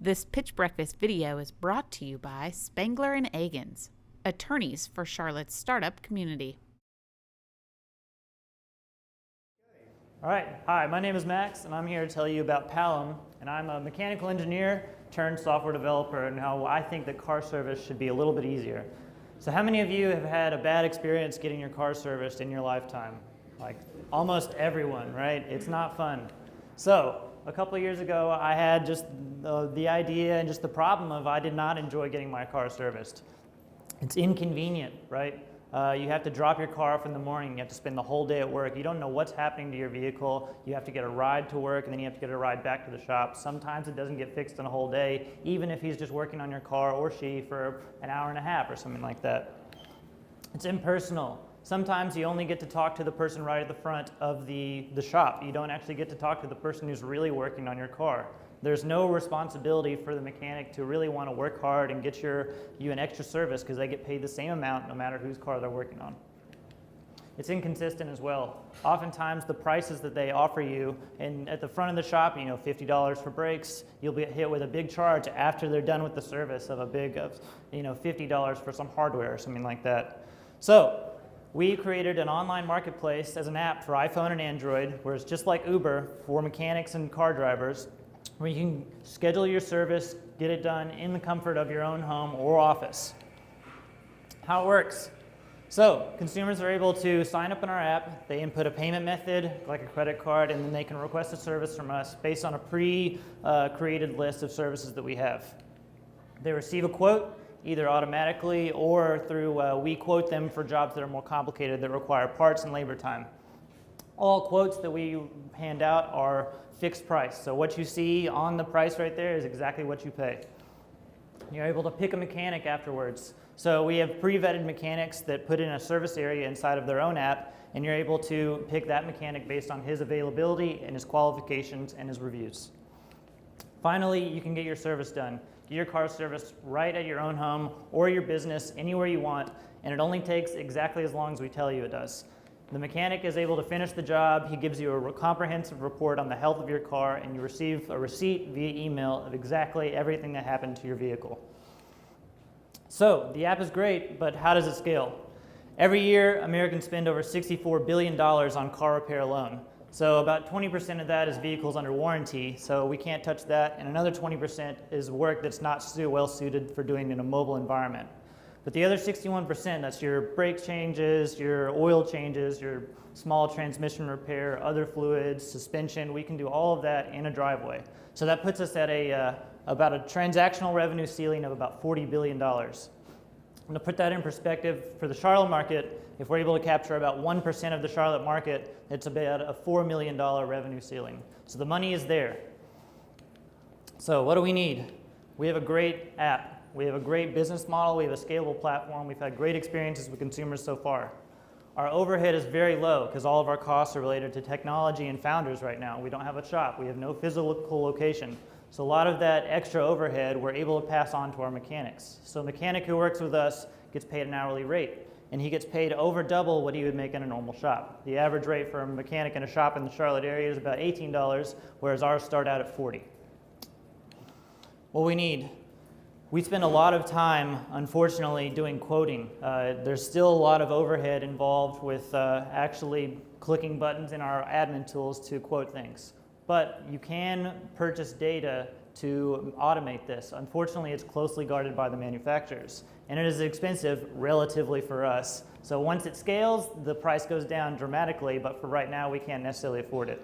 This Pitch Breakfast video is brought to you by Spangler and Agins, attorneys for Charlotte's startup community. All right, hi, my name is Max, and I'm here to tell you about Pallim, and I'm a mechanical engineer turned software developer, and how I think that car service should be a little bit easier. So how many of you have had a bad experience getting your car serviced in your lifetime? Like almost everyone, right? It's not fun. So a couple of years ago, I had just the idea and just the problem of I did not enjoy getting my car serviced. It's inconvenient, right? You have to drop your car off in the morning. You have to spend the whole day at work. You don't know what's happening to your vehicle. You have to get a ride to work, and then you have to get a ride back to the shop. Sometimes it doesn't get fixed in a whole day, even if he's just working on your car or she for an hour and a half or something like that. It's impersonal. Sometimes you only get to talk to the person right at the front of the shop. You don't actually get to talk to the person who's really working on your car. There's no responsibility for the mechanic to really want to work hard and get you an extra service because they get paid the same amount no matter whose car they're working on. It's inconsistent as well. Oftentimes the prices that they offer you and at the front of the shop, you know, $50 for brakes, you'll be hit with a big charge after they're done with the service of $50 for some hardware or something like that. So we created an online marketplace as an app for iPhone and Android where it's just like Uber for mechanics and car drivers, where you can schedule your service, get it done in the comfort of your own home or office. How it works. So consumers are able to sign up in our app, they input a payment method like a credit card, and then they can request a service from us based on a pre-created list of services that we have. They receive a quote, either automatically or through we quote them for jobs that are more complicated that require parts and labor time. All quotes that we hand out are fixed price. So what you see on the price right there is exactly what you pay. You're able to pick a mechanic afterwards. So we have pre-vetted mechanics that put in a service area inside of their own app, and you're able to pick that mechanic based on his availability and his qualifications and his reviews. Finally, you can get your service done. Get your car serviced right at your own home or your business, anywhere you want, and it only takes exactly as long as we tell you it does. The mechanic is able to finish the job. He gives you a comprehensive report on the health of your car, and you receive a receipt via email of exactly everything that happened to your vehicle. So the app is great, but how does it scale? Every year, Americans spend over $64 billion on car repair alone. So about 20% of that is vehicles under warranty, so we can't touch that, and another 20% is work that's not well suited for doing in a mobile environment. But the other 61%, that's your brake changes, your oil changes, your small transmission repair, other fluids, suspension, we can do all of that in a driveway. So that puts us at about a transactional revenue ceiling of about $40 billion. And to put that in perspective, for the Charlotte market, if we're able to capture about 1% of the Charlotte market, it's about a $4 million revenue ceiling. So the money is there. So what do we need? We have a great app. We have a great business model. We have a scalable platform. We've had great experiences with consumers so far. Our overhead is very low because all of our costs are related to technology and founders right now. We don't have a shop. We have no physical location. So a lot of that extra overhead we're able to pass on to our mechanics. So a mechanic who works with us gets paid an hourly rate, and he gets paid over double what he would make in a normal shop. The average rate for a mechanic in a shop in the Charlotte area is about $18, whereas ours start out at $40. What we need. We spend a lot of time, unfortunately, doing quoting. There's still a lot of overhead involved with actually clicking buttons in our admin tools to quote things. But you can purchase data to automate this. Unfortunately, it's closely guarded by the manufacturers, and it is expensive relatively for us. So once it scales, the price goes down dramatically, but for right now, we can't necessarily afford it.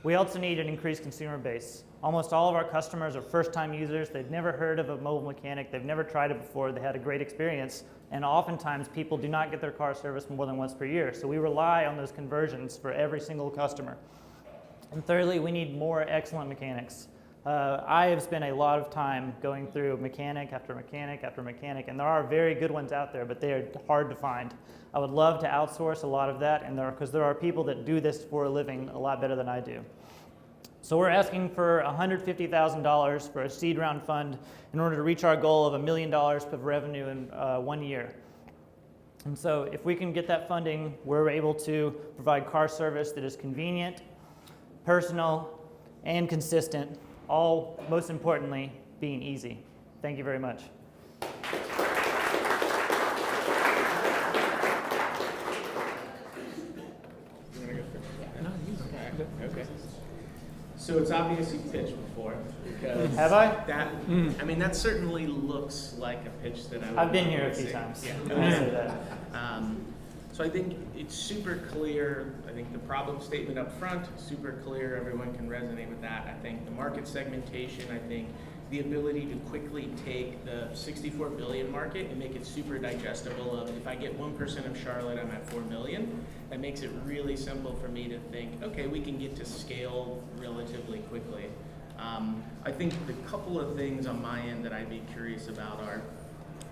We also need an increased consumer base. Almost all of our customers are first-time users. They've never heard of a mobile mechanic. They've never tried it before. They had a great experience. And oftentimes, people do not get their car serviced more than once per year. So we rely on those conversions for every single customer. And thirdly, we need more excellent mechanics. I have spent a lot of time going through mechanic after mechanic after mechanic, and there are very good ones out there, but they are hard to find. I would love to outsource a lot of that, and because there are people that do this for a living a lot better than I do. So we're asking for $150,000 for a seed round fund in order to reach our goal of $1 million of revenue in 1 year. And so if we can get that funding, we're able to provide car service that is convenient, personal, and consistent, all most importantly being easy. Thank you very much. Okay. So it's obvious you pitched before, because Have I? I mean, that certainly looks like a pitch that I would. I've been here a want to few see. times. Yeah. I'll say that. So I think it's super clear. I think the problem statement up front, super clear. Everyone can resonate with that. I think the market segmentation. I think the ability to quickly take the 64 billion market and make it super digestible. Of if I get 1% of Charlotte, I'm at 4 million. That makes it really simple for me to think, okay, we can get to scale relatively quickly. I think the couple of things on my end that I'd be curious about are,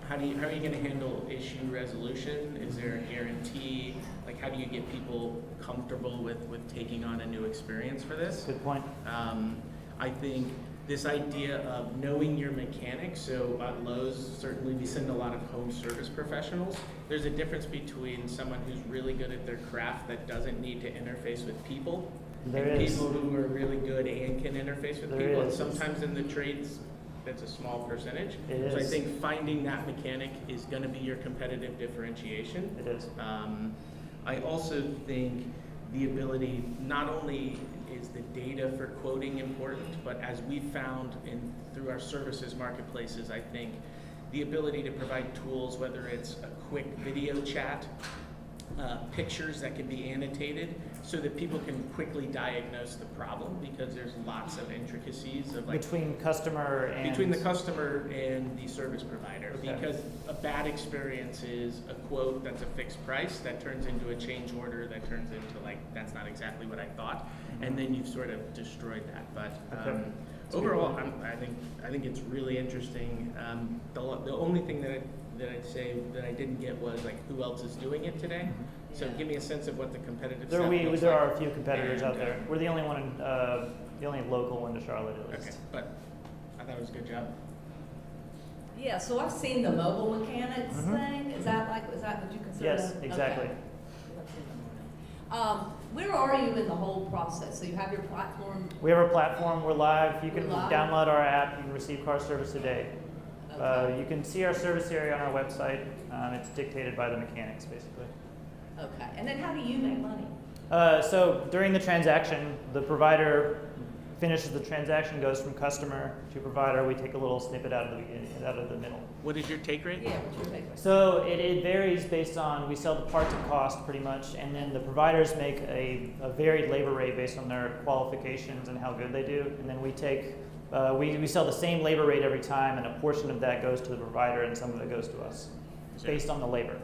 how are you going to handle issue resolution? Is there a guarantee? Like, how do you get people comfortable with taking on a new experience for this? Good point. I think this idea of knowing your mechanics, so at Lowe's, certainly we send a lot of home service professionals. There's a difference between someone who's really good at their craft that doesn't need to interface with people, There and is. people who are really good and can interface with There people. is. And sometimes in the trades, that's a small percentage. It So I is. think finding that mechanic is going to be your competitive differentiation. It is. I also think the ability, not only is the data for quoting important, but as we've found through our services marketplaces, I think the ability to provide tools, whether it's a quick video chat, pictures that can be annotated, so that people can quickly diagnose the problem, because there's lots of intricacies of Between customer and... between the customer and the service provider. Okay. Because a bad experience is a quote that's a fixed price that turns into a change order that turns into like, that's not exactly what I thought, and then you've sort of destroyed that. But Okay. overall, I think it's really interesting. The only thing that I'd say that I didn't get was like, who else is doing it today? So give me a sense of what the competitive set looks There like. are a few competitors out And, there. We're the only one, the only local one to Charlotte at least. Okay, but I thought it was a good job. Yeah, so I've seen the mobile mechanics Mhm. thing. Is that what you consider? Yes, that? exactly. Okay. Where are you in the whole process? So you have your platform. We have our platform, we're live. You can We're live? download our app, you can receive car service today. Okay. You can see our service area on our website. It's dictated by the mechanics, basically. Okay. And then how do you make money? So during the transaction, the provider finishes the transaction, goes from customer to provider. We take a little snippet out of the middle. What is your take rate? Yeah, what's your take rate? So it varies based on, we sell the parts at cost pretty much, and then the providers make a varied labor rate based on their qualifications and how good they do. And then we take, we sell the same labor rate every time, and a portion of that goes to the provider and some of it goes to us, based on the labor.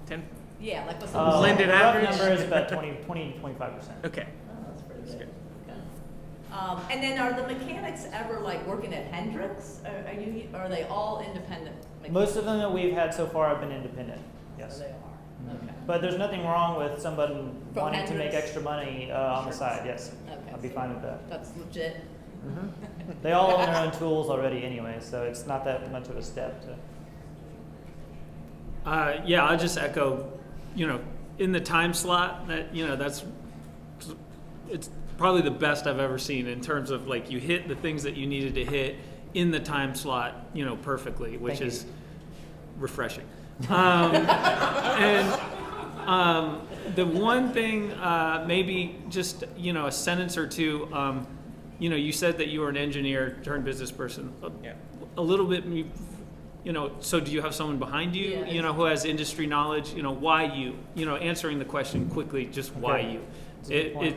10? Yeah, like what's the Blended rough average? number is about 25%. Okay. Oh, that's pretty That's good. good. Okay. And then are the mechanics ever like working at Hendrix? Or are they all independent mechanics? Most of them that we've had so far have been independent, Oh, yes. they are. Okay. But there's nothing wrong with somebody From wanting to make Hendrix? extra money on the Sure. side, yes. Okay. I'd be so fine with that. That's legit. They all own their own tools already anyway, so it's not that much of a step to. Yeah, I'll just echo, in the time slot, that, it's probably the best I've ever seen in terms of like you hit the things that you needed to hit in the time slot, perfectly, which Thank you. is refreshing. And the one thing, maybe just, a sentence or two, you said that you were an engineer turned business person. Yeah. A little bit, so do you have someone behind you, Yeah. who has industry knowledge? Why you? Answering the question quickly, just why Okay. you? That's a good point.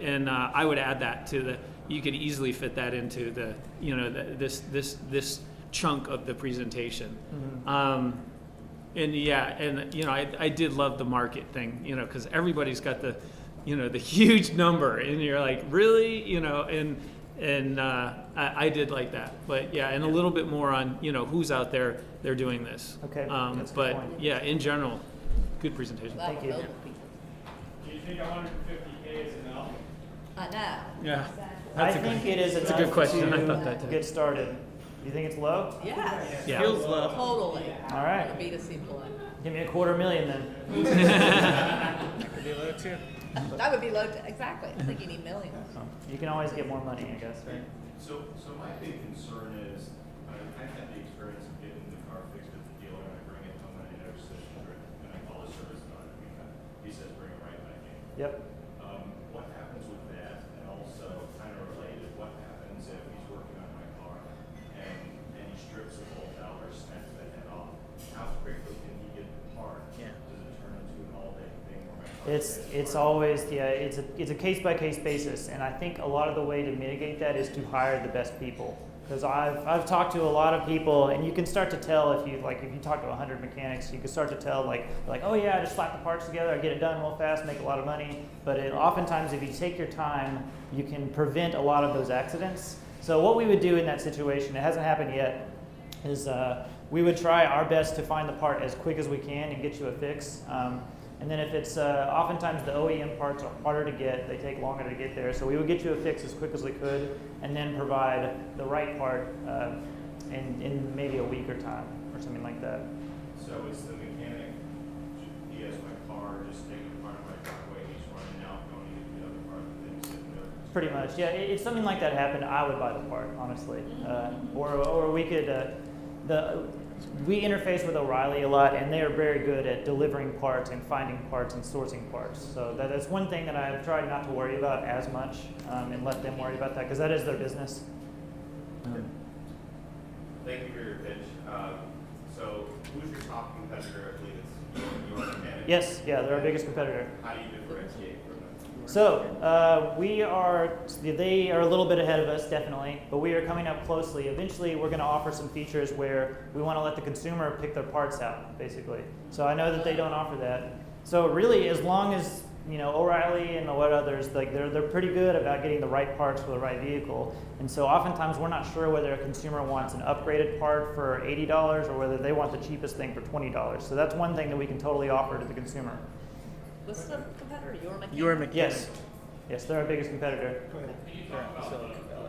And I would add that to you could easily fit that into this chunk of the presentation. Mm-hmm. I did love the market thing, because everybody's got the huge number, and you're like, really, I did like that, but yeah, and a little bit more on who's out there they're doing this. Okay, that's a good But point. yeah, in general, good presentation. That Thank will you. help people. Do you think 150K is enough? I know. Yeah, I think it is that's a enough good question. I to thought that too. get started. You think it's low? Yes. Yeah. Feels low. Totally. All right. A B2C play. Give me $250,000 then. Could be low too. That would be low, exactly. I think you need millions. You can always get more money, I guess, right? So my big concern is, I had the experience of getting the car fixed at the dealer, and I bring it home and I never sit under it, and I call the service on it, he says bring it right back in. Yep. What happens with that, and also kind of related, what happens if he's working on my car and he strips the bolt out or snaps the head off? How quickly can he get the part? Yeah. Does it turn into an all-day thing where my car It's always, yeah, it's a case-by-case basis, and I think a lot of the way to mitigate that is to hire the best people. Because I've talked to a lot of people, and you can start to tell if you talk to 100 mechanics, you can start to tell like, oh yeah, I just slap the parts together, I get it done real fast, make a lot of money. But oftentimes, if you take your time, you can prevent a lot of those accidents. So what we would do in that situation, it hasn't happened yet, is we would try our best to find the part as quick as we can and get you a fix. And then if it's, oftentimes the OEM parts are harder to get, they take longer to get there. So we would get you a fix as quick as we could and then provide the right part in maybe a week or time or something like that. So it's the mechanic, he has my car, just taking it apart of my driveway, he's running out, going to get the other part, and then sitting there. Pretty much, yeah. If something like that happened, I would buy the part, honestly. Or we could, we interface with O'Reilly a lot, and they are very good at delivering parts and finding parts and sourcing parts. So that's one thing that I've tried not to worry about as much, and let them worry about that, because that is their business. Thank you for your pitch. So who's your top competitor? I believe it's your mechanic. Yes, yeah, they're our biggest competitor. How do you differentiate from them? So they are a little bit ahead of us, definitely, but we are coming up closely. Eventually, we're going to offer some features where we want to let the consumer pick their parts out, basically. So I know that they don't offer that. So really, as long as O'Reilly and what others, like they're pretty good about getting the right parts for the right vehicle. And so oftentimes we're not sure whether a consumer wants an upgraded part for $80 or whether they want the cheapest thing for $20. So that's one thing that we can totally offer to the consumer. What's the competitor? Your mechanic. Yes, they're our biggest competitor. Can you talk about the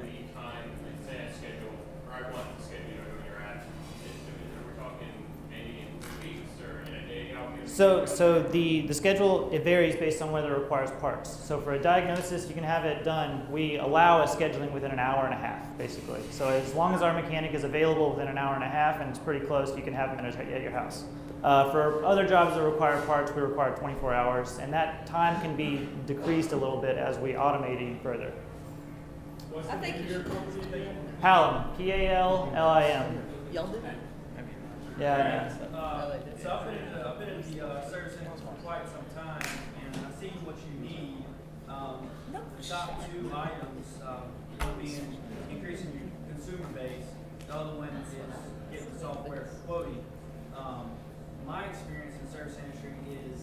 lead time and say schedule, or I want the schedule where you're at? Are we talking maybe in 2 weeks or in a day? So the schedule, it varies based on whether it requires parts. So for a diagnosis, you can have it done. We allow a scheduling within an hour and a half, basically. So as long as our mechanic is available within an hour and a half and it's pretty close, you can have them at your house. For other jobs that require parts, we require 24 hours, and that time can be decreased a little bit as we automate even further. What's I the think name of your company again? Pallim, Pallim. Y'all do that? Yeah. So I've been in the service center for quite some time, and I see what you need. The top two items, one being increasing your consumer base, the other one is getting the software for quoting. My experience in the service industry is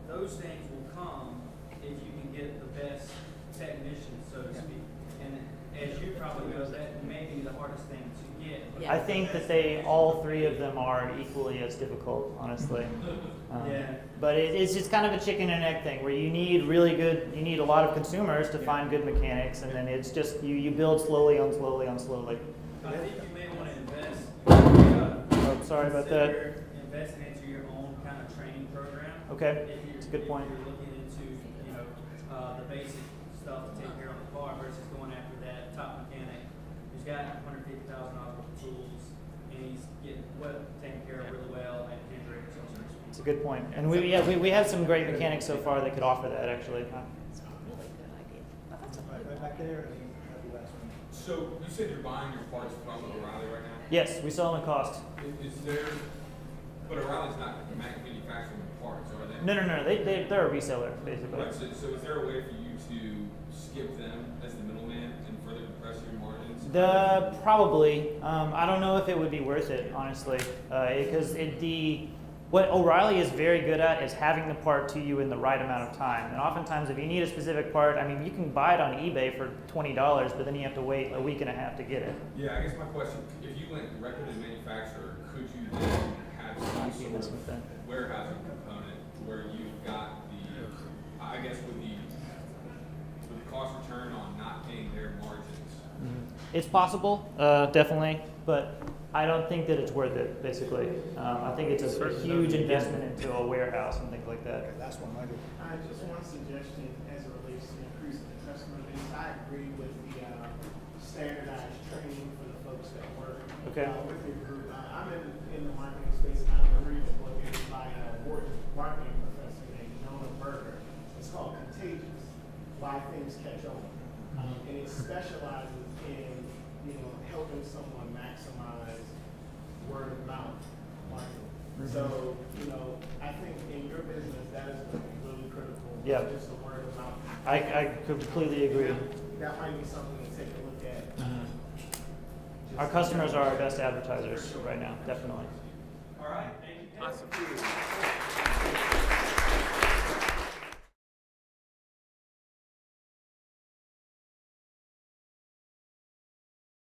those things will come if you can get the best technicians, so to speak. And as you probably know, that may be the hardest thing to get. Yeah. I think that all three of them are equally as difficult, honestly. Yeah. But it's just kind of a chicken and egg thing where you need a lot of consumers to find good mechanics, and then it's just, you build slowly on slowly on slowly. I think you may want to invest. Oh, sorry about that. Consider investing into your own kind of training program. Okay, If you're, that's a good point. If you're looking into, the basic stuff to take care of the car versus going after that top mechanic who's got $150,000 worth of tools and he's getting taken care of really well at Hendrix. It's a good point. And we have some great mechanics so far that could offer that, actually. It's a really good idea. Oh, that's a Right back there, and then have the last one. So you said you're buying your parts from O'Reilly right now? Yes, we sell them at cost. Is there, but O'Reilly's not manufacturing the parts, are they? No. They're a reseller, basically. Right, so is there a way for you to skip them as the middleman and further compress your margins? Probably. I don't know if it would be worth it, honestly, because what O'Reilly is very good at is having the part to you in the right amount of time. And oftentimes, if you need a specific part, I mean, you can buy it on eBay for $20, but then you have to wait a week and a half to get it. Yeah, I guess my question, if you went directly to the manufacturer, could you then have some sort of warehousing component where you've got I guess with the cost return on not paying their margins? It's possible, definitely, but I don't think that it's worth it, basically. I think it's a huge investment into a warehouse and things like that. Okay, last one, Michael. Just one suggestion as it relates to increasing the customer base. I agree with the standardized training for the folks that work Okay. With your group. I'm in the marketing space, and I'm motivated by a marketing professor named Nona Berger. It's called Contagious: Why Things Catch On, and it specializes in helping someone maximize word of mouth marketing. So, I think in your business, that is going to be really critical. Yeah. Just the word of mouth. I completely agree. That might be something to take a look at. Our customers are our best advertisers right now, definitely. All right, thank you. Awesome.